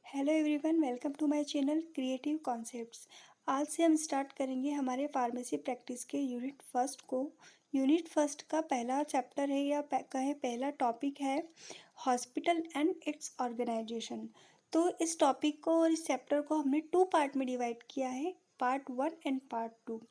Hello everyone, welcome to my channel creative concepts. आज से हम स्टार्ट करेंगे हमारे फार्मेसी प्रैक्टिस के यूनिट फर्स्ट को। यूनिट फर्स्ट का पहला चैप्टर है या कहें पहला टॉपिक है हॉस्पिटल एंड इट्स ऑर्गेनाइजेशन। तो इस टॉपिक को और इस चैप्टर को हमने टू पार्ट में डिवाइड किया है, part one and part two.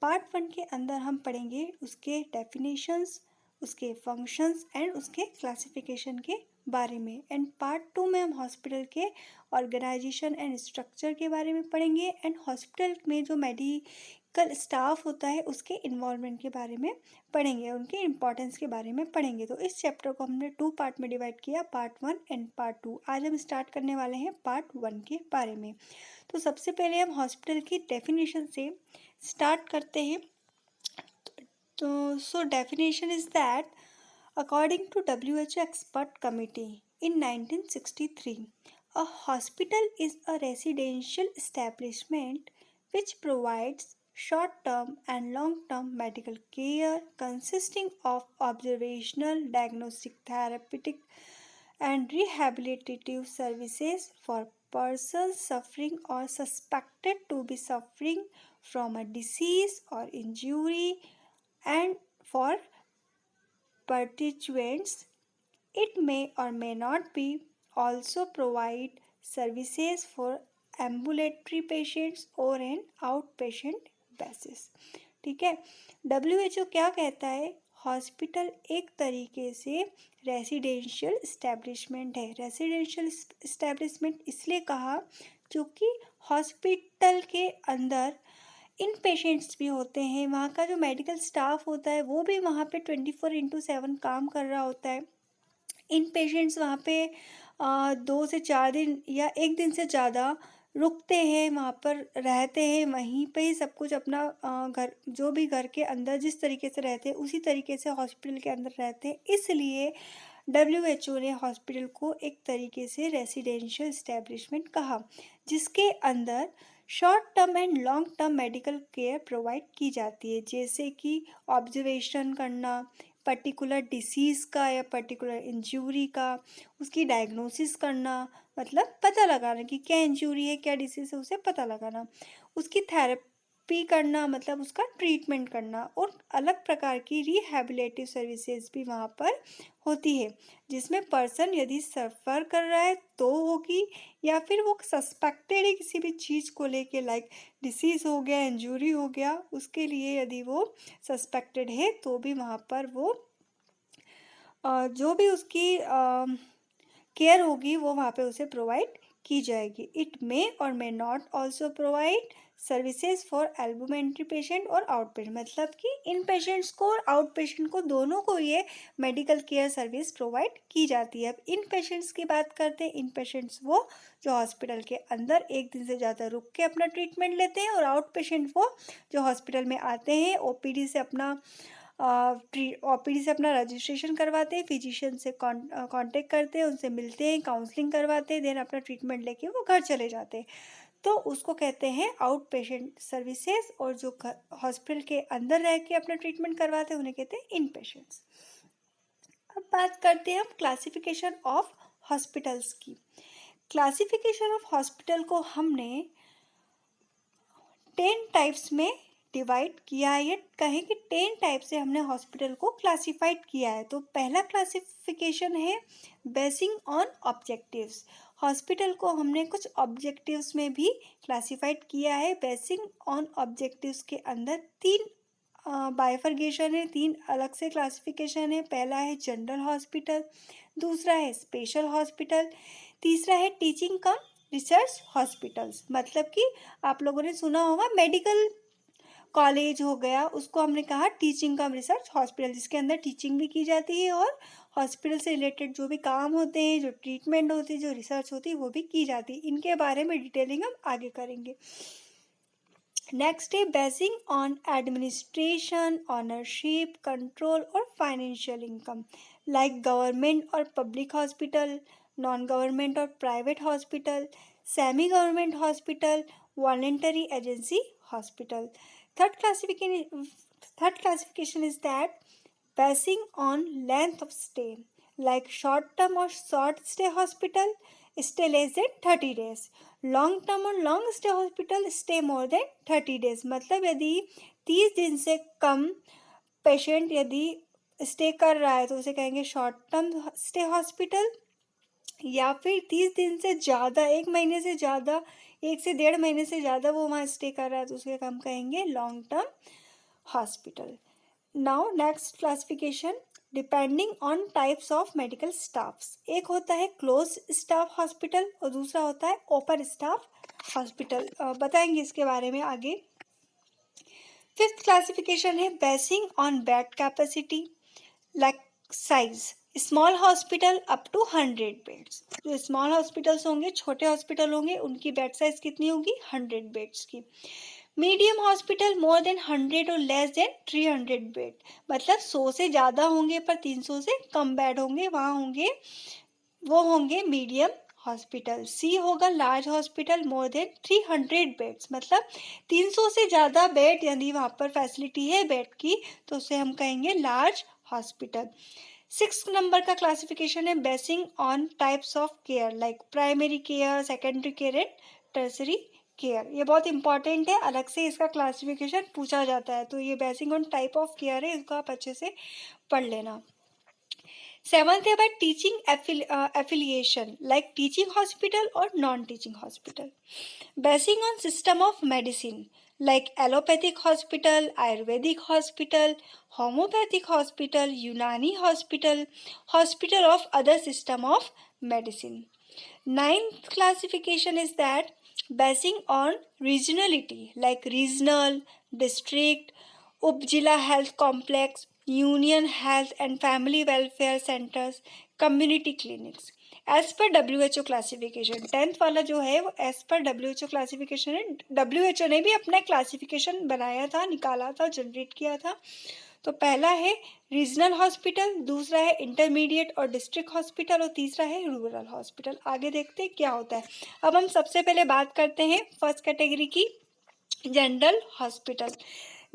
Part one के अंदर हम पढ़ेंगे उसके डेफिनेशंस, उसके फंक्शंस एंड उसके क्लासिफिकेशन के बारे में। एंड पार्ट टू में हम हॉस्पिटल के ऑर्गेनाइजेशन एंड स्ट्रक्चर के बारे में पढ़ेंगे एंड हॉस्पिटल में जो मेडिकल स्टाफ होता है उसके इन्वॉल्वमेंट के बारे में पढ़ेंगे, उनके इम्पोर्टेंस के बारे में पढ़ेंगे। तो इस चैप्टर को हमने टू पार्ट में डिवाइड किया, part one and part two. आज हम स्टार्ट करने वाले हैं पार्ट वन के बारे में। तो सबसे पहले हम हॉस्पिटल की डेफिनेशन से स्टार्ट करते हैं। So definition is that according to WHO expert committee in 1963, a hospital is a residential establishment which provides short-term and long-term medical care consisting of observational, diagnostic, therapeutic and rehabilitative services for persons suffering or suspected to be suffering from a disease or injury, and for participants it may or may not be also provide services for ambulatory patients or an outpatient basis। ठीक है, WHO क्या कहता है? Hospital एक तरीके से residential establishment है। Residential establishment इसलिए कहा क्योंकि हॉस्पिटल के अंदर इन पेशेंट्स भी होते हैं, वहाँ का जो मेडिकल स्टाफ होता है वो भी वहाँ पे 24/7 काम कर रहा होता है। इन पेशेंट्स वहाँ पे 2 से 4 दिन या एक दिन से ज़्यादा रुकते हैं, वहाँ पर रहते हैं, वहीं पे ही सब कुछ अपना घर जो भी घर के अंदर जिस तरीके से रहते हैं उसी तरीके से हॉस्पिटल के अंदर रहते हैं। इसलिए WHO ने हॉस्पिटल को एक तरीके से रेसिडेंशियल इस्टेब्लिशमेंट कहा, जिसके अंदर short term and long term medical care provide की जाती है, जैसे कि ऑब्जर्वेशन करना पर्टिकुलर डिसीज़ का या पर्टिकुलर इंजरी का, उसकी डायग्नोसिस करना, मतलब पता लगाना कि क्या इंजरी है क्या डिसीज़ है उसे पता लगाना, उसकी थेरेपी करना मतलब उसका ट्रीटमेंट करना, और अलग प्रकार की रिहैबिलिटेटिव सर्विसेज भी वहाँ पर होती है, जिसमें पर्सन यदि सफ़र कर रहा है तो होगी, या फिर वो सस्पेक्टेड है किसी भी चीज़ को लेके, लाइक डिसीज़ हो गया, इंजरी हो गया, उसके लिए यदि वो सस्पेक्टेड है तो भी वहाँ पर वो जो भी उसकी केयर होगी वो वहाँ पे उसे प्रोवाइड की जाएगी। इट मे और may not also provide services for ambulatory patient और आउट पेशेंट, मतलब कि इन पेशेंट्स को और आउट पेशेंट को दोनों को ये मेडिकल केयर सर्विस प्रोवाइड की जाती है। अब इन पेशेंट्स की बात करते हैं। इन पेशेंट्स वो जो हॉस्पिटल के अंदर एक दिन से ज़्यादा रुक के अपना ट्रीटमेंट लेते हैं, और आउट पेशेंट वो जो हॉस्पिटल में आते हैं ओपीडी से अपना रजिस्ट्रेशन करवाते हैं, फिजिशियन से कांटेक्ट करते हैं, उनसे मिलते हैं, काउंसलिंग करवाते हैं, देन अपना ट्रीटमेंट लेके वो घर चले जाते हैं। तो उसको कहते हैं आउट पेशेंट सर्विसेज, और जो हॉस्पिटल के अंदर रह के अपना ट्रीटमेंट करवाते हैं उन्हें कहते हैं इन पेशेंट्स। अब बात करते हैं हम क्लासिफिकेशन ऑफ हॉस्पिटल्स की। क्लासिफिकेशन ऑफ हॉस्पिटल को हमने 10 टाइप्स में डिवाइड किया है, या कहें कि 10 टाइप से हमने हॉस्पिटल को क्लासिफाइड किया है। तो पहला क्लासिफिकेशन है बेसिंग ऑन ऑब्जेक्टिव्स। हॉस्पिटल को हमने कुछ ऑब्जेक्टिव्स में भी क्लासिफाइड किया है। बेसिंग ऑन ऑब्जेक्टिव्स के अंदर 3 बाइफर्गेशन है, 3 अलग से क्लासिफिकेशन है। पहला है जनरल हॉस्पिटल, दूसरा है स्पेशल हॉस्पिटल, तीसरा है टीचिंग कम रिसर्च हॉस्पिटल्स। मतलब कि आप लोगों ने सुना होगा मेडिकल कॉलेज हो गया, उसको हमने कहा टीचिंग कम रिसर्च हॉस्पिटल, जिसके अंदर टीचिंग भी की जाती है और हॉस्पिटल से रिलेटेड जो भी काम होते हैं, जो ट्रीटमेंट होती है, जो रिसर्च होती है वो भी की जाती है। इनके बारे में डिटेलिंग हम आगे करेंगे। नेक्स्ट है basing on administration, ownership, control और फाइनेंशियल इनकम, लाइक गवर्नमेंट और पब्लिक हॉस्पिटल, नॉन गवर्नमेंट और private hospital, semi government hospital, voluntary agency hospital. Third classification is that basing on length of stay, like short term or short stay hospital, stay less than 30 days. Long term और long stay hospital stay more than 30 days, मतलब यदि 30 दिन से कम patient यदि stay कर रहा है तो उसे कहेंगे शॉर्ट टर्म स्टे हॉस्पिटल, या फिर 30 दिन से ज़्यादा, 1 महीने से ज़्यादा, 1 से 1.5 महीने से ज़्यादा वो वहाँ स्टे कर रहा है तो उसके हम कहेंगे long term hospital. Now next classification, depending on types of medical staffs. एक होता है क्लोज स्टाफ हॉस्पिटल और दूसरा होता है ओपन स्टाफ हॉस्पिटल. बताएंगे इसके बारे में आगे. फिफ्थ क्लासिफिकेशन है basing on bed capacity like size. Small hospital up to 100 beds. जो स्मॉल हॉस्पिटल्स होंगे, छोटे हॉस्पिटल होंगे, उनकी बेड साइज कितनी होगी? 100 बेड्स की. मीडियम हॉस्पिटल मोर देन 100 और लेस देन 300 बेड, मतलब 100 से ज़्यादा होंगे पर 300 से कम बेड होंगे, वहाँ होंगे, वो होंगे मीडियम हॉस्पिटल. सी होगा large hospital more than 300 beds, मतलब 300 से ज़्यादा बेड यदि वहाँ पर फैसिलिटी है बेड की तो उसे हम कहेंगे लार्ज हॉस्पिटल. 6 नंबर का क्लासिफिकेशन है basing on types of care like primary care, secondary care and tertiary care. ये बहुत इंपॉर्टेंट है, अलग से इसका क्लासिफिकेशन पूछा जाता है, तो ये basing on type of care है, इसको आप अच्छे से पढ़ लेना. सेवंथ है by teaching affiliation like teaching hospital और non teaching hospital. Basing on system of medicine like allopathic hospital, Ayurvedic hospital, homeopathic hospital, Unani hospital, hospital of other system of medicine. Ninth classification is that basing on regionality like regional, district, Upjila health complex, union health and family welfare centers, community clinics. As per WHO classification, 10th वाला जो है वो as per WHO classification है. WHO ने भी अपना classification बनाया था, निकाला था, जनरेट किया था. तो पहला है रीजनल हॉस्पिटल, दूसरा है इंटरमीडिएट और डिस्ट्रिक्ट हॉस्पिटल और तीसरा है रूरल हॉस्पिटल. आगे देखते हैं क्या होता है. अब हम सबसे पहले बात करते हैं फर्स्ट कैटेगरी की, general hospital.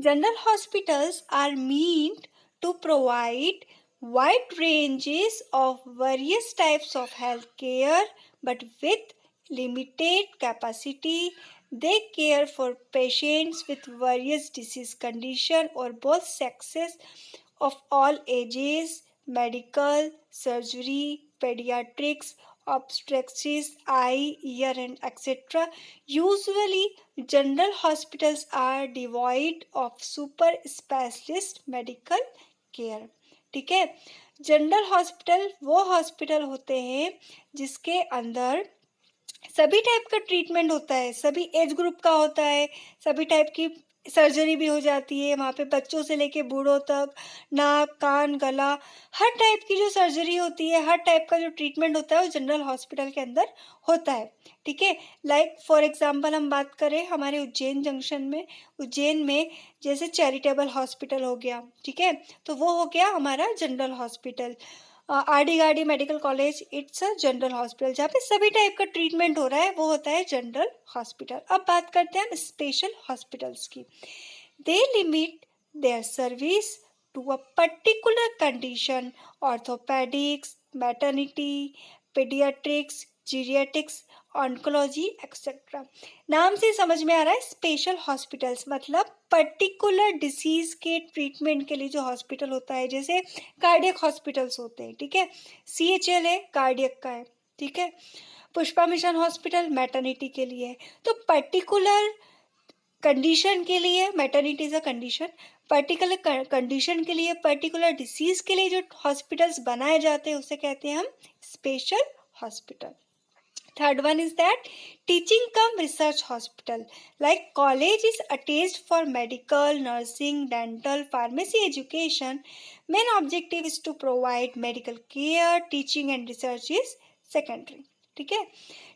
General hospitals are meant to provide wide ranges of various types of health care but with limited capacity. They care for patients with various disease condition or both sexes of all ages, medical, surgery, pediatrics, obstetrics, eye, ear and etc. Usually general hospitals are devoid of super specialist medical care. ठीक है, general hospital वो hospital होते हैं जिसके अंदर सभी type का treatment होता है, सभी एज ग्रुप का होता है, सभी टाइप की सर्जरी भी हो जाती है वहाँ पे, बच्चों से लेके बूढ़ों तक, नाक, कान, गला, हर टाइप की जो सर्जरी होती है, हर टाइप का जो ट्रीटमेंट होता है वो जनरल हॉस्पिटल के अंदर होता है. ठीक है, लाइक फॉर एग्जांपल हम बात करें हमारे उज्जैन जंक्शन में, उज्जैन में जैसे चैरिटेबल हॉस्पिटल हो गया. ठीक है, तो वो हो गया हमारा general hospital. RD Gardi medical college, it's a general hospital जहाँ पे सभी टाइप का ट्रीटमेंट हो रहा है, वो होता है जनरल हॉस्पिटल. अब बात करते हैं हम स्पेशल हॉस्पिटल्स की. They limit their service to a particular condition, orthopaedics, maternity, paediatrics, geriatrics, oncology etcetera. नाम से समझ में आ रहा है स्पेशल हॉस्पिटल्स मतलब पर्टिकुलर डिसीज के ट्रीटमेंट के लिए जो हॉस्पिटल होता है, जैसे कार्डियक हॉस्पिटल्स होते हैं. ठीक है, CHL है कार्डियक का है. ठीक है, पुष्पा मिशन हॉस्पिटल मैटरनिटी के लिए है. तो पर्टिकुलर कंडीशन के लिए, maternity is a condition, particular condition के लिए, पर्टिकुलर डिसीज के लिए जो हॉस्पिटल्स बनाए जाते हैं उसे कहते हैं हम special hospital. Third one is that teaching cum research hospital like college is attached for medical, nursing, dental, pharmacy education. Main objective is to provide medical care, teaching and research is secondary. ठीक है,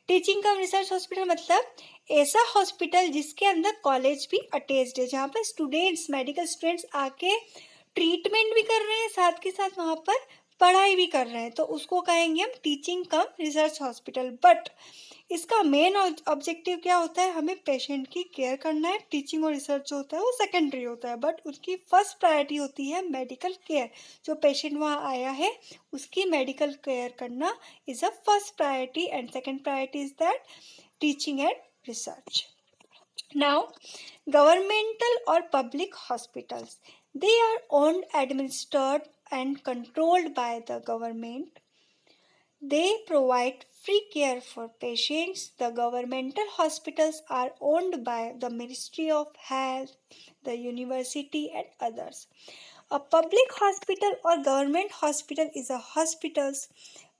teaching कम research hospital मतलब ऐसा hospital जिसके अंदर college भी attached है, जहाँ पर स्टूडेंट्स, मेडिकल स्टूडेंट्स आके ट्रीटमेंट भी कर रहे हैं, साथ के साथ वहाँ पर पढ़ाई भी कर रहे हैं, तो उसको कहेंगे हम teaching come research hospital. But इसका मेन ऑब्जेक्टिव क्या होता है, हमें पेशेंट की केयर करना है। टीचिंग और रिसर्च जो होता है वो सेकेंडरी होता है, बट उसकी फर्स्ट प्रायोरिटी होती है मेडिकल केयर। जो पेशेंट वहाँ आया है उसकी मेडिकल केयर करना is a first priority, and second priority is that teaching and research. Now, governmental or public hospitals, they are owned, administered, and controlled by the government. They provide free care for patients. The governmental hospitals are owned by the Ministry of Health, the university, and others. A public hospital or government hospital is a hospital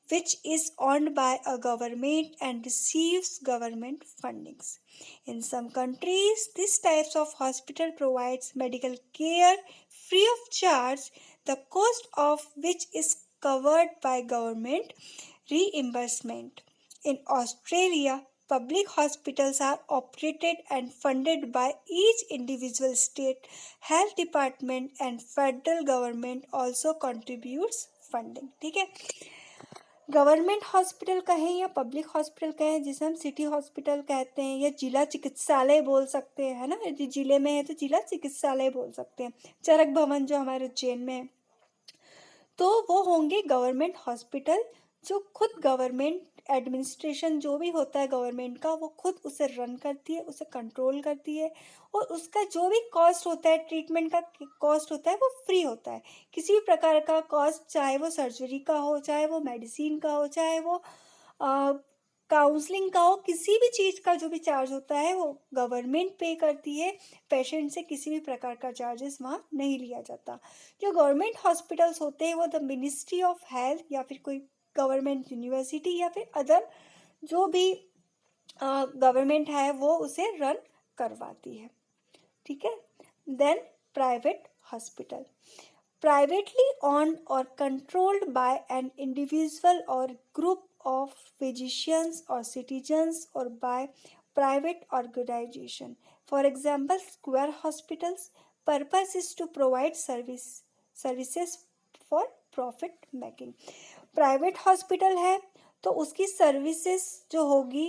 which is owned by a government and receives government fundings. In some countries, this types of hospital provides medical care free of charge, the cost of which is covered by government reimbursement. In Australia, public hospitals are operated and funded by each individual state health department, and federal government also contributes funding. ठीक है, government hospital कहें या public hospital कहें, जिसे हम city hospital कहते हैं या जिला चिकित्सालय बोल सकते हैं, है ना, यदि जिले में है तो जिला चिकित्सालय बोल सकते हैं। चरक भवन जो हमारे उज्जैन में है, तो वो होंगे गवर्नमेंट हॉस्पिटल, जो खुद गवर्नमेंट एडमिनिस्ट्रेशन जो भी होता है गवर्नमेंट का, वो खुद उसे रन करती है, उसे कंट्रोल करती है, और उसका जो भी कॉस्ट होता है, ट्रीटमेंट का कॉस्ट होता है, वो फ्री होता है। किसी भी प्रकार का कॉस्ट, चाहे वो सर्जरी का हो, चाहे वो मेडिसिन का हो, चाहे वो काउंसलिंग का हो, किसी भी चीज़ का जो भी चार्ज होता है वो गवर्नमेंट पे करती है। पेशेंट से किसी भी प्रकार का चार्जेस वहाँ नहीं लिया जाता। जो गवर्नमेंट हॉस्पिटल्स होते हैं वो द मिनिस्ट्री ऑफ हेल्थ या फिर कोई गवर्नमेंट यूनिवर्सिटी या फिर अदर जो भी गवर्नमेंट है वो उसे रन करवाती है। ठीक है। Then private hospital, privately owned or controlled by an individual or group of physicians or citizens, or by private organization. For example, square hospitals purpose is to provide services for profit making. Private hospital है तो उसकी services जो होगी,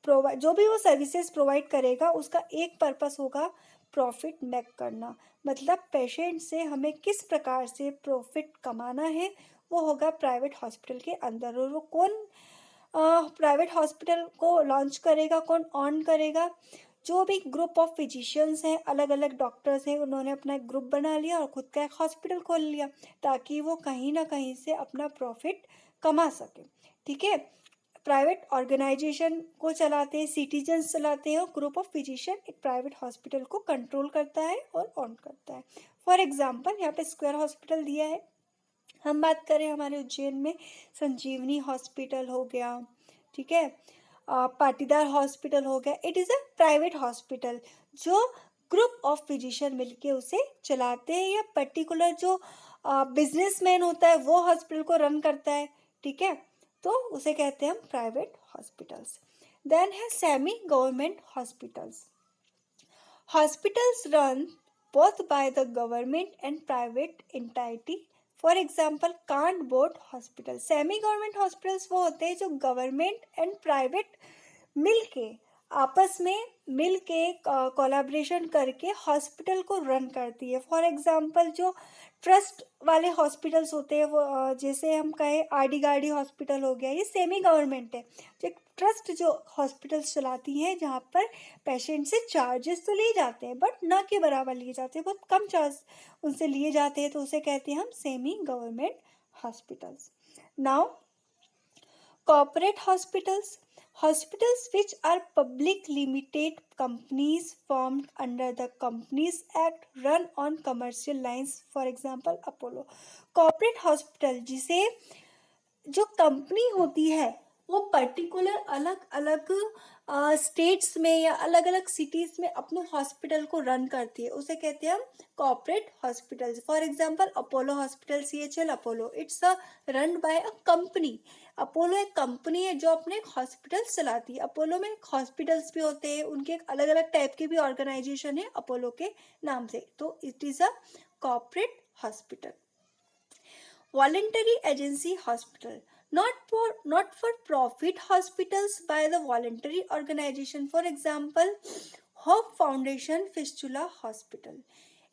जो भी वो services provide करेगा उसका एक पर्पस होगा प्रॉफिट मेक करना। मतलब पेशेंट से हमें किस प्रकार से प्रॉफिट कमाना है वो होगा प्राइवेट हॉस्पिटल के अंदर। और वो कौन प्राइवेट हॉस्पिटल को लॉन्च करेगा, कौन ऑन करेगा, जो भी ग्रुप ऑफ फिजिशियंस हैं, अलग अलग डॉक्टर्स हैं, उन्होंने अपना एक ग्रुप बना लिया और खुद का एक हॉस्पिटल खोल लिया ताकि वो कहीं ना कहीं से अपना प्रॉफिट कमा सके। ठीक है। प्राइवेट ऑर्गेनाइजेशन को चलाते हैं, सिटीजन्स चलाते हैं, और ग्रुप ऑफ फिजिशियन एक प्राइवेट हॉस्पिटल को कंट्रोल करता है और ऑन करता है। फॉर एग्जांपल यहाँ पे स्क्वायर हॉस्पिटल दिया है, हम बात करें हमारे उज्जैन में संजीवनी हॉस्पिटल हो गया, ठीक है, पाटीदार हॉस्पिटल हो गया। It is a private hospital जो ग्रुप ऑफ फिजिशियन मिलके उसे चलाते हैं, या पर्टिकुलर जो बिजनेसमैन होता है वो हॉस्पिटल को रन करता है। ठीक है, तो उसे कहते हैं हम प्राइवेट हॉस्पिटल्स। देन है semi government hospitals, hospitals run both by the government and private entity. For example can't board hospital. Semi government hospitals वो होते हैं जो गवर्नमेंट एंड प्राइवेट मिल के आपस में मिल के कोलैबोरेशन करके हॉस्पिटल को रन करती है। फॉर एग्जांपल जो ट्रस्ट वाले हॉस्पिटल्स होते हैं वो जैसे हम कहें आरडी गार्डी हॉस्पिटल हो गया, ये सेमी गवर्नमेंट है। जो ट्रस्ट जो हॉस्पिटल्स चलाती हैं जहाँ पर पेशेंट से चार्जेस तो लिए जाते हैं बट ना के बराबर लिए जाते हैं, बहुत कम चार्ज उनसे लिए जाते हैं, तो उसे कहते हैं हम semi government hospitals. Now corporate hospitals which are public limited companies formed under the Companies Act, run on commercial lines, for example Apollo। corporate hospital जिसे जो कंपनी होती है वो पर्टिकुलर अलग अलग स्टेट्स में या अलग अलग सिटीज़ में अपने हॉस्पिटल को रन करती है, उसे कहते हैं हम corporate hospitals. For example Apollo hospital, CHL Apollo, it's a run by a company. Apollo एक कंपनी है जो अपने हॉस्पिटल चलाती है। अपोलो में हॉस्पिटल्स भी होते हैं, उनके अलग अलग टाइप के भी ऑर्गेनाइजेशन है अपोलो के नाम से, तो it is a corporate hospital. voluntary agency hospital, not for profit hospitals by the voluntary organization. For example, hope foundation fistula hospital.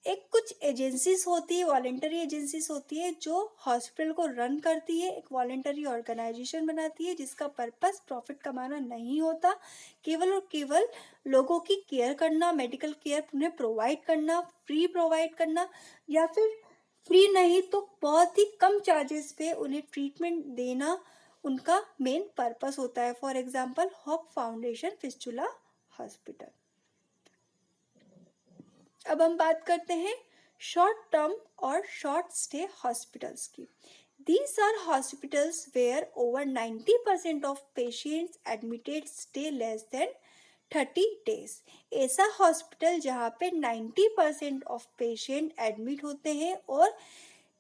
एक कुछ एजेंसीज होती है, वॉलेंटरी एजेंसीज होती है जो हॉस्पिटल को रन करती है, एक वॉलेंटरी ऑर्गेनाइजेशन बनाती है जिसका पर्पस प्रॉफिट कमाना नहीं होता, केवल और केवल लोगों की केयर करना, मेडिकल केयर उन्हें प्रोवाइड करना, फ्री प्रोवाइड करना, या फिर फ्री नहीं तो बहुत ही कम चार्जेस पे उन्हें ट्रीटमेंट देना उनका मेन पर्पस होता है। For example hope foundation fistula hospital. अब हम बात करते हैं शॉर्ट टर्म और शॉर्ट स्टे हॉस्पिटल्स की। These are hospitals where over 90% of patients admitted stay less than 30 days. ऐसा हॉस्पिटल जहाँ पे 90% ऑफ पेशेंट एडमिट होते हैं और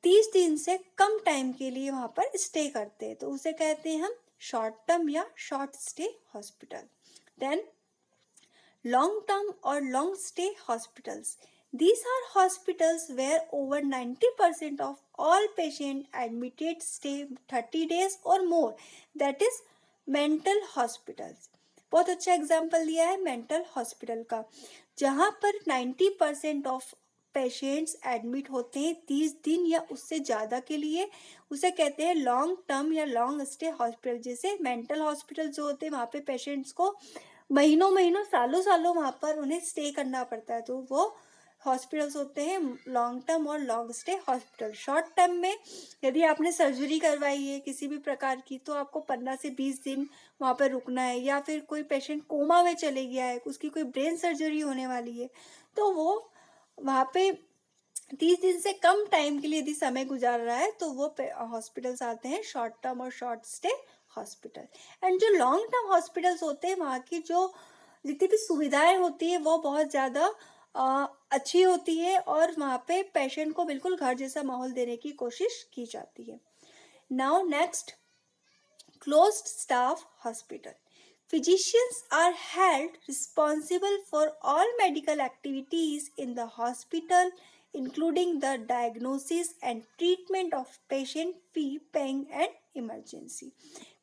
30 दिन से कम टाइम के लिए वहाँ पर स्टे करते हैं, तो उसे कहते हैं हम शॉर्ट टर्म या short stay hospital. Then long term or long stay hospitals. These are hospitals where over 90% of all patients admitted stay 30 days or more. That is mental hospitals. बहुत अच्छा एग्जाम्पल दिया है मेंटल हॉस्पिटल का, जहाँ पर 90% of patients admit होते हैं 30 दिन या उससे ज़्यादा के लिए, उसे कहते हैं लॉन्ग टर्म या लॉन्ग स्टे हॉस्पिटल। जैसे मेंटल हॉस्पिटल जो होते हैं वहाँ पे पेशेंट्स को महीनों महीनों सालों सालों वहाँ पर उन्हें स्टे करना पड़ता है, तो वो हॉस्पिटल्स होते हैं लॉन्ग टर्म और long stay hospital. Short term में यदि आपने सर्जरी करवाई है किसी भी प्रकार की तो आपको 15 से 20 दिन वहाँ पर रुकना है, या फिर कोई पेशेंट कोमा में चले गया है, उसकी कोई ब्रेन सर्जरी होने वाली है, तो वो वहाँ पे 30 दिन से कम टाइम के लिए यदि समय गुजार रहा है तो वो हॉस्पिटल्स आते हैं शॉर्ट टर्म और शॉर्ट स्टे हॉस्पिटल। एंड जो लॉन्ग टर्म हॉस्पिटल्स होते हैं वहाँ की जो जितनी भी सुविधाएं होती है वो बहुत ज़्यादा अच्छी होती है और वहाँ पे पेशेंट को बिल्कुल घर जैसा माहौल देने की कोशिश की जाती है। Now next, closed staff hospital. Physicians are held responsible for all medical activities in the hospital, including the diagnosis and treatment of patient fee paying and emergency.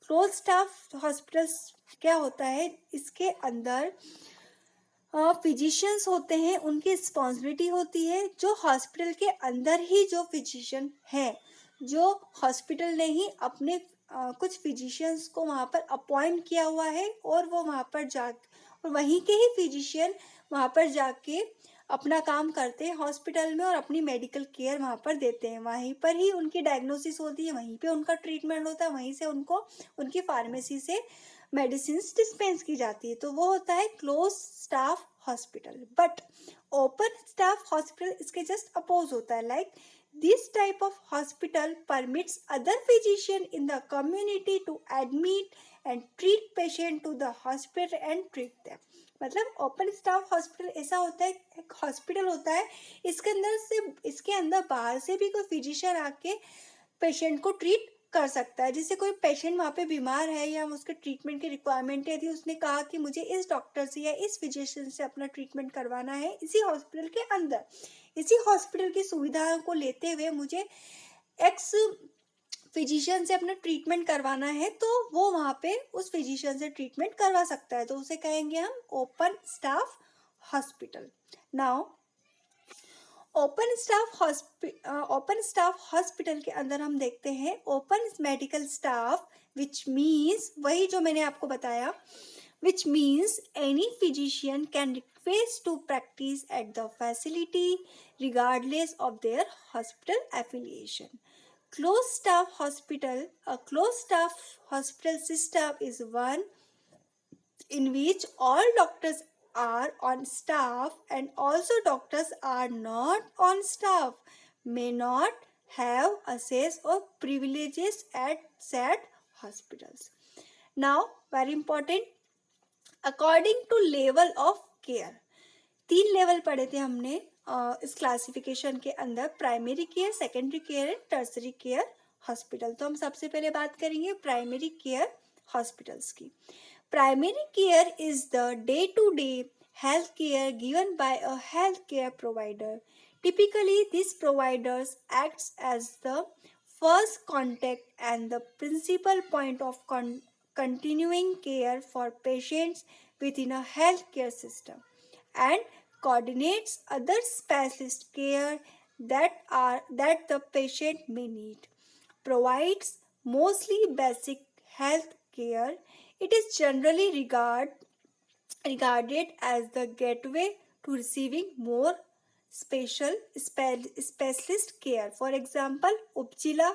Close staff hospitals क्या होता है, इसके अंदर फिजिशियंस होते हैं, उनकी responsibility होती है जो हॉस्पिटल के अंदर ही जो फिजिशियन हैं, जो हॉस्पिटल ने ही अपने कुछ फिजिशियंस को वहाँ पर अपॉइंट किया हुआ है और वो वहाँ पर और वहीं के ही फिजिशियन वहाँ पर जाके अपना काम करते हैं हॉस्पिटल में और अपनी मेडिकल केयर वहाँ पर देते हैं। वहीं पर ही उनकी डायग्नोसिस होती है, वहीं पे उनका ट्रीटमेंट होता है, वहीं से उनको उनकी फार्मेसी से मेडिसिन डिस्पेंस की जाती है, तो वो होता है close staff hospital. But open staff hospital इसके जस्ट अपोज होता है। Like this type of hospital permits other physician in the community to admit and treat patient to the hospital and treat them. मतलब open staff hospital ऐसा होता है, एक hospital होता है, इसके अंदर बाहर से भी कोई फिजिशियन आके पेशेंट को ट्रीट कर सकता है। जैसे कोई पेशेंट वहाँ पे बीमार है या उसके ट्रीटमेंट की रिक्वायरमेंट है, यदि उसने कहा कि मुझे इस डॉक्टर से या इस फिजिशियन से अपना ट्रीटमेंट करवाना है इसी हॉस्पिटल के अंदर, इसी हॉस्पिटल की सुविधाओं को लेते हुए मुझे एक्स फिजिशियन से अपना ट्रीटमेंट करवाना है, तो वो वहाँ पे उस फिजिशियन से ट्रीटमेंट करवा सकता है, तो उसे कहेंगे हम open staff hospital. Now open staff hospital के अंदर हम देखते हैं open medical staff, which means वही जो मैंने आपको बताया, which means any physician can request to practise at the facility regardless of their hospital affiliation. Closed staff hospital, a closed staff hospital system is one in which all doctors are on staff and also doctors are not on staff may not have access or privileges at said hospitals. Now, very important, according to level of care. 3 level पढ़े थे हमने इस classification के अंदर, primary care, secondary care and tertiary care hospital. तो हम सबसे पहले बात करेंगे प्राइमरी केयर हॉस्पिटल्स की। Primary care is the day to day health care given by a health care provider. Typically, these providers acts as the first contact and the principal point of continuing care for patients within a healthcare system, and coordinates other specialist care that the patient may need, provides mostly basic health care. It is generally regarded as the gateway to receiving more specialist care. For example उपजिला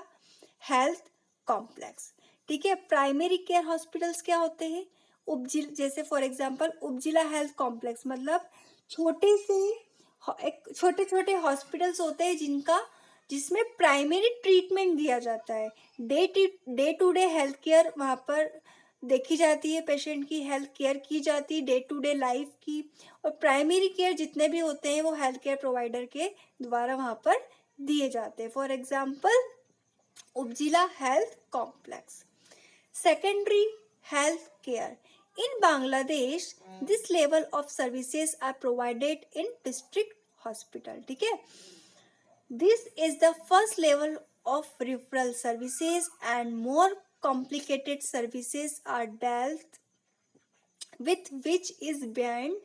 health complex. ठीक है, primary care hospitals क्या होते हैं? उपजिला, जैसे for example उपजिला health complex मतलब छोटे से एक छोटे छोटे हॉस्पिटल्स होते हैं जिसमें प्राइमरी ट्रीटमेंट दिया जाता है. Day to day health care वहाँ पर देखी जाती है, पेशेंट की हेल्थ केयर की जाती है डे टू डे लाइफ की. और प्राइमरी केयर जितने भी होते हैं वो हेल्थ केयर प्रोवाइडर के द्वारा वहाँ पर दिए जाते हैं. फॉर एग्जाम्पल उपजिला health complex. Secondary health care. In Bangladesh, this level of services are provided in district hospital. ठीक है, this is the first level of referral services, and more complicated services are dealt with, which is beyond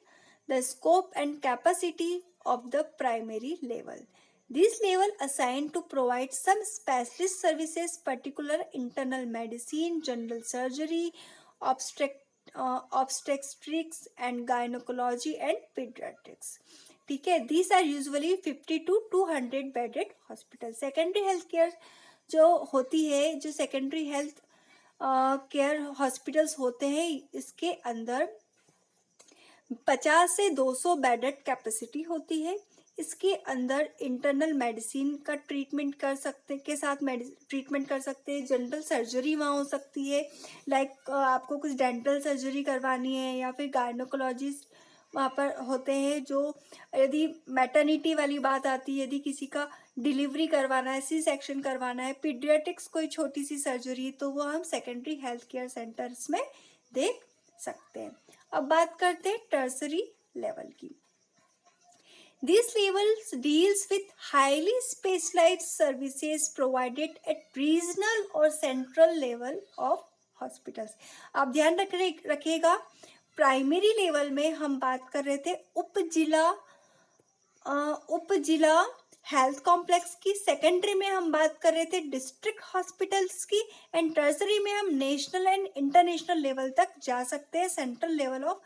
the scope and capacity of the primary level. This level assigned to provide some specialist services, particular internal medicine, general surgery, obstetrics and gynecology and pediatrics. ठीक है, these are usually 50 to 200 bedded hospital. Secondary health care जो होती है, जो secondary health care hospitals होते हैं, इसके अंदर 50 से 200 बेडेड कैपेसिटी होती है. इसके अंदर इंटरनल मेडिसिन का ट्रीटमेंट कर सकते के साथ ट्रीटमेंट कर सकते हैं. जनरल सर्जरी वहाँ हो सकती है, लाइक आपको कुछ डेंटल सर्जरी करवानी है, या फिर गायनोकोलॉजिस्ट वहाँ पर होते हैं. जो यदि मैटर्निटी वाली बात आती है, यदि किसी का डिलीवरी करवाना है, सी सेक्शन करवाना है, पीडियाट्रिक्स कोई छोटी सी सर्जरी, तो वो हम सेकेंडरी हेल्थ केयर सेंटर्स में देख सकते हैं. अब बात करते हैं टर्सरी लेवल की. This level deals with highly specialized services provided at regional or central level of hospitals. आप ध्यान रखिएगा, प्राइमरी लेवल में हम बात कर रहे थे उपजिला हेल्थ कॉम्प्लेक्स की. सेकेंडरी में हम बात कर रहे थे डिस्ट्रिक्ट हॉस्पिटल्स की. एंड टर्सरी में हम नेशनल एंड इंटरनेशनल लेवल तक जा सकते हैं, सेंट्रल लेवल ऑफ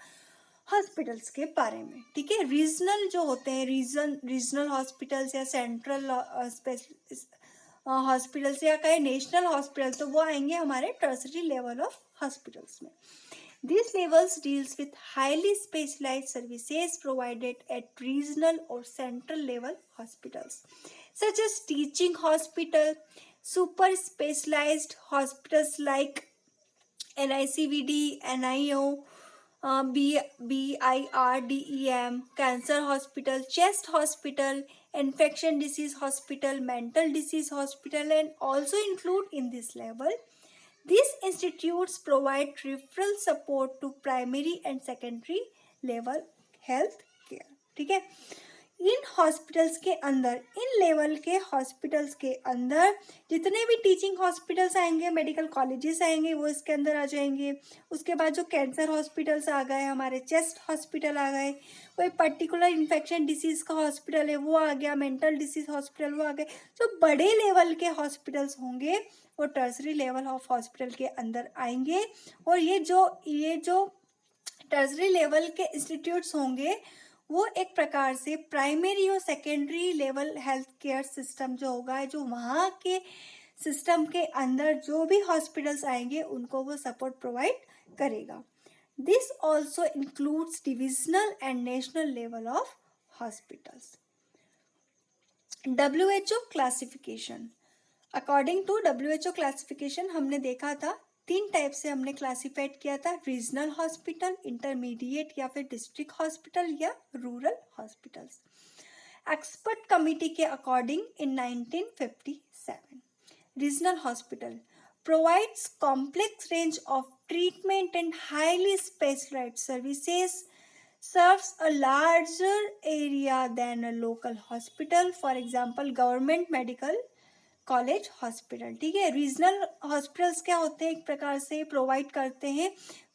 हॉस्पिटल्स के बारे में. ठीक है, रीजनल जो होते हैं, रीजनल हॉस्पिटल्स या सेंट्रल हॉस्पिटल्स या कहीं नेशनल हॉस्पिटल, तो वो आएंगे हमारे टर्सरी लेवल ऑफ हॉस्पिटल्स में. These levels deals with highly specialized services provided at regional or central level hospitals, such as teaching hospital, super specialized hospitals like NICVD, NIO, BIRDEM, cancer hospital, chest hospital, infection disease hospital, mental disease hospital, and also include in this level. These institutes provide referral support to primary and secondary level health care. ठीक है, in hospitals के अंदर, in level के hospitals के अंदर जितने भी teaching hospitals आएंगे, मेडिकल कॉलेजेस आएंगे, वो इसके अंदर आ जाएंगे. उसके बाद जो कैंसर हॉस्पिटल्स आ गए, हमारे चेस्ट हॉस्पिटल आ गए, कोई पर्टिकुलर इन्फेक्शन डिसीज़ का हॉस्पिटल है वो आ गया, मेंटल डिसीज़ हॉस्पिटल वो आ गए. जो बड़े लेवल के हॉस्पिटल्स होंगे वो टर्सरी लेवल ऑफ हॉस्पिटल के अंदर आएंगे. और ये जो टर्सरी लेवल के इंस्टीट्यूट्स होंगे वो एक प्रकार से प्राइमरी और secondary level health care system जो होगा, जो वहाँ के सिस्टम के अंदर जो भी हॉस्पिटल्स आएंगे उनको वो सपोर्ट प्रोवाइड करेगा. This also includes divisional and national level of hospitals. WHO classification. According to WHO classification हमने देखा था 3 टाइप से हमने क्लासिफाइड किया था, रीजनल हॉस्पिटल, इंटरमीडिएट या फिर डिस्ट्रिक्ट हॉस्पिटल या रूरल हॉस्पिटल्स. एक्सपर्ट कमिटी के according in 1957 regional hospital provides complex range of treatment and highly specialized services, serves a larger area than a local hospital. For example, government medical college hospital, ठीक है। Regional hospitals क्या होते हैं, एक प्रकार से provide करते हैं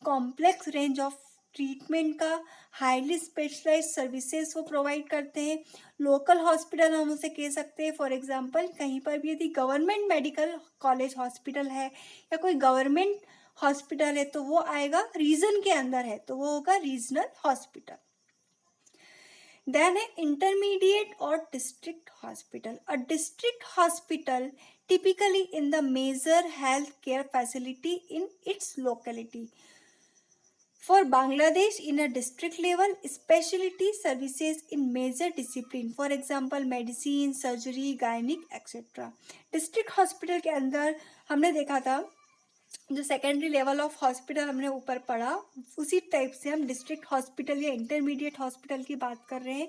कॉम्प्लेक्स रेंज ऑफ ट्रीटमेंट का, हाईली स्पेशलाइज्ड सर्विसेज वो प्रोवाइड करते हैं। लोकल हॉस्पिटल हम उसे कह सकते हैं, फॉर एग्जांपल कहीं पर भी यदि गवर्नमेंट मेडिकल कॉलेज हॉस्पिटल है या कोई गवर्नमेंट हॉस्पिटल है तो वो आएगा रीजन के अंदर है, तो वो होगा रीजनल हॉस्पिटल। Then है intermediate or district hospital. A district hospital typically in the major health care facility in its locality. For Bangladesh, in a district level, specialty services in major discipline, for example, medicine, surgery, gynec, etc. District hospital के अंदर हमने देखा था जो secondary level of hospital हमने ऊपर पढ़ा, उसी टाइप से हम डिस्ट्रिक्ट हॉस्पिटल या इंटरमीडिएट हॉस्पिटल की बात कर रहे हैं।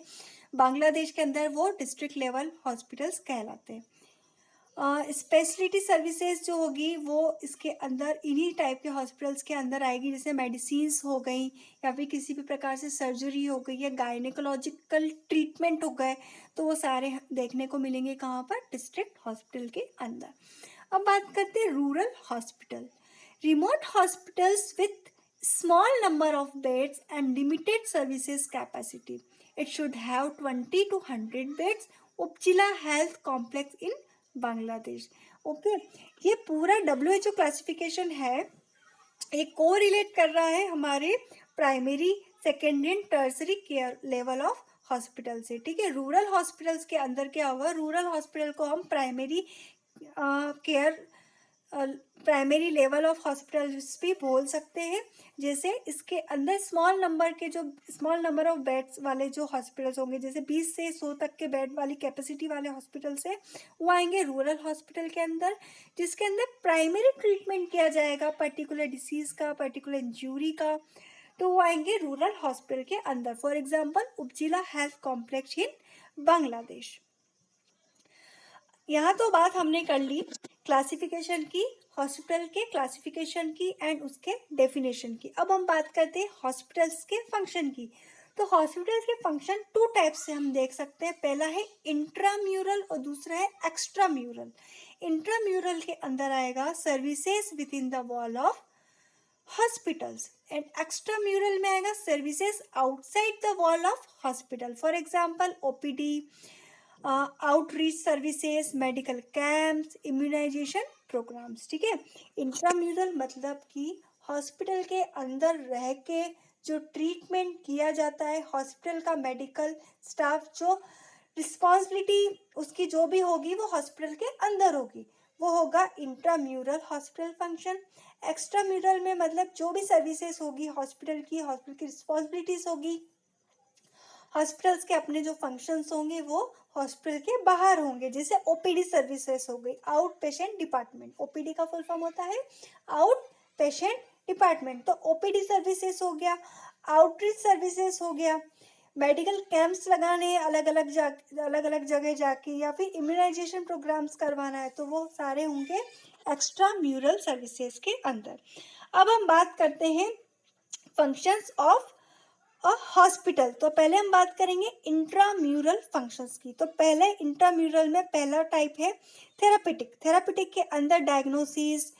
बांग्लादेश के अंदर वो डिस्ट्रिक्ट लेवल हॉस्पिटल्स कहलाते हैं। स्पेशलिटी सर्विसेज जो होगी वो इसके अंदर इन्हीं टाइप के हॉस्पिटल्स के अंदर आएगी, जैसे मेडिसिन्स हो गई या फिर किसी भी प्रकार से सर्जरी हो गई या गायनेकोलॉजिकल ट्रीटमेंट हो गए, तो वो सारे देखने को मिलेंगे कहाँ पर, डिस्ट्रिक्ट हॉस्पिटल के अंदर। अब बात करते हैं rural hospital. Remote hospitals with small number of beds and limited services capacity. It should have 20 to 100 beds. उपजिला health complex in Bangladesh. Okay, ये पूरा WHO क्लासिफिकेशन है, ये को रिलेट कर रहा है हमारे primary, secondary and tertiary care level of hospital से, ठीक है। रूरल हॉस्पिटल्स के अंदर क्या होगा, रूरल हॉस्पिटल को हम primary care, primary level of hospitals भी बोल सकते हैं। जैसे इसके अंदर स्मॉल नंबर ऑफ बेड्स वाले जो हॉस्पिटल्स होंगे, जैसे 20 से 100 तक के बेड वाली कैपेसिटी वाले हॉस्पिटल्स है, वो आएंगे रूरल हॉस्पिटल के अंदर, जिसके अंदर प्राइमरी ट्रीटमेंट किया जाएगा पर्टिकुलर डिसीज का, पर्टिकुलर इंजरी का, तो वो आएंगे रूरल हॉस्पिटल के अंदर। फॉर एग्जाम्पल उपजिला हेल्थ कॉम्प्लेक्स इन बांग्लादेश। यहाँ तो बात हमने कर ली क्लासिफिकेशन की, हॉस्पिटल के क्लासिफिकेशन की एंड उसके डेफिनेशन की। अब हम बात करते हैं हॉस्पिटल्स के फंक्शन की। तो हॉस्पिटल्स के फंक्शन टू टाइप से हम देख सकते हैं, पहला है इंट्राम्यूरल और दूसरा है एक्स्ट्राम्यूरल। इंट्राम्यूरल के अंदर आएगा services within the wall of hospitals, and extramural में आएगा services outside the wall of hospital, for example OPD, outreach services, medical camps, immunisation programmes, ठीक है। इंट्राम्यूरल मतलब कि हॉस्पिटल के अंदर रह के जो ट्रीटमेंट किया जाता है, हॉस्पिटल का मेडिकल स्टाफ जो रिस्पॉन्सिबिलिटी उसकी जो भी होगी वो हॉस्पिटल के अंदर होगी, वो होगा इंट्राम्यूरल हॉस्पिटल फंक्शन। एक्स्ट्राम्यूरल में मतलब जो भी सर्विसेज होगी हॉस्पिटल की रिस्पॉन्सिबिलिटीज होगी, हॉस्पिटल्स के अपने जो फंक्शंस होंगे वो हॉस्पिटल के बाहर होंगे, जैसे OPD सर्विसेज हो गई, आउट पेशेंट डिपार्टमेंट। OPD का फुल फॉर्म होता है आउट पेशेंट डिपार्टमेंट, तो OPD सर्विसेज हो गया, आउटरीच सर्विसेज हो गया, मेडिकल कैंप्स लगाने अलग अलग जगह जाके, या फिर इम्यूनाइजेशन प्रोग्राम्स करवाना है, तो वो सारे होंगे एक्स्ट्रा म्यूरल सर्विसेज के अंदर। अब हम बात करते हैं फंक्शंस ऑफ हॉस्पिटल। तो पहले हम बात करेंगे इंट्राम्यूरल फंक्शंस की। तो पहले इंट्राम्यूरल में पहला टाइप है थेरापेटिक के अंदर diagnosis,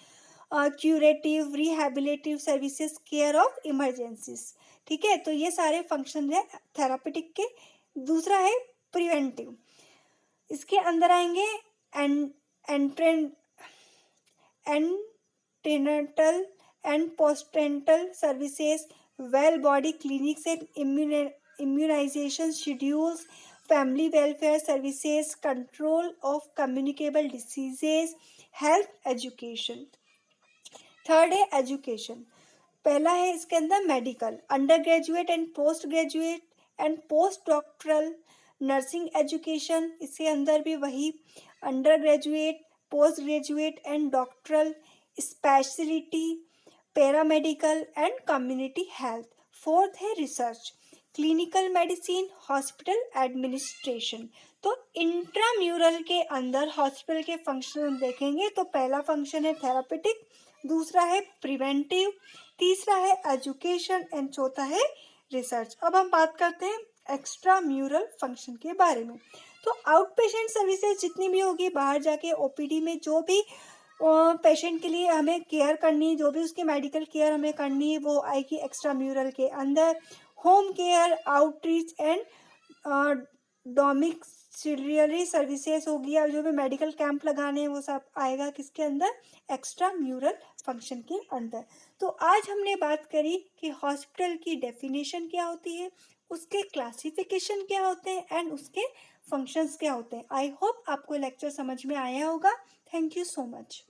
curative, rehabilitative services, care of emergencies, ठीक है। तो ये सारे फंक्शन है थेरापेटिक के। दूसरा है प्रिवेंटिव, इसके अंदर आएंगे antenatal and postnatal services, well body clinics and immunization schedules, family welfare services, control of communicable diseases, health education। Third है एजुकेशन। पहला है इसके अंदर medical, undergraduate and postdoctoral nursing education, इसके अंदर भी वही undergraduate, postgraduate and doctoral speciality, paramedical and community health. Fourth है research, clinical medicine, hospital administration. तो इंट्राम्यूरल के अंदर हॉस्पिटल के फंक्शन हम देखेंगे, तो पहला फंक्शन है थेरापेटिक, दूसरा है प्रिवेंटिव, तीसरा है एजुकेशन एंड चौथा है रिसर्च। अब हम बात करते हैं एक्स्ट्राम्यूरल फंक्शन के बारे में। तो आउट पेशेंट सर्विसेज जितनी भी होगी, बाहर जाके ओपीडी में जो भी पेशेंट के लिए हमें केयर करनी, जो भी उसकी मेडिकल केयर हमें करनी है, वो आएगी एक्स्ट्रा म्यूरल के अंदर। Home care, outreach and domiciliary services होगी, और जो भी मेडिकल कैंप लगाने हैं वो सब आएगा किसके अंदर, एक्स्ट्रा म्यूरल फंक्शन के अंदर। तो आज हमने बात करी कि हॉस्पिटल की डेफिनेशन क्या होती है, उसके क्लासिफिकेशन क्या होते हैं एंड उसके फंक्शंस क्या होते हैं। आई होप आपको लेक्चर समझ में आया होगा। Thank you so much.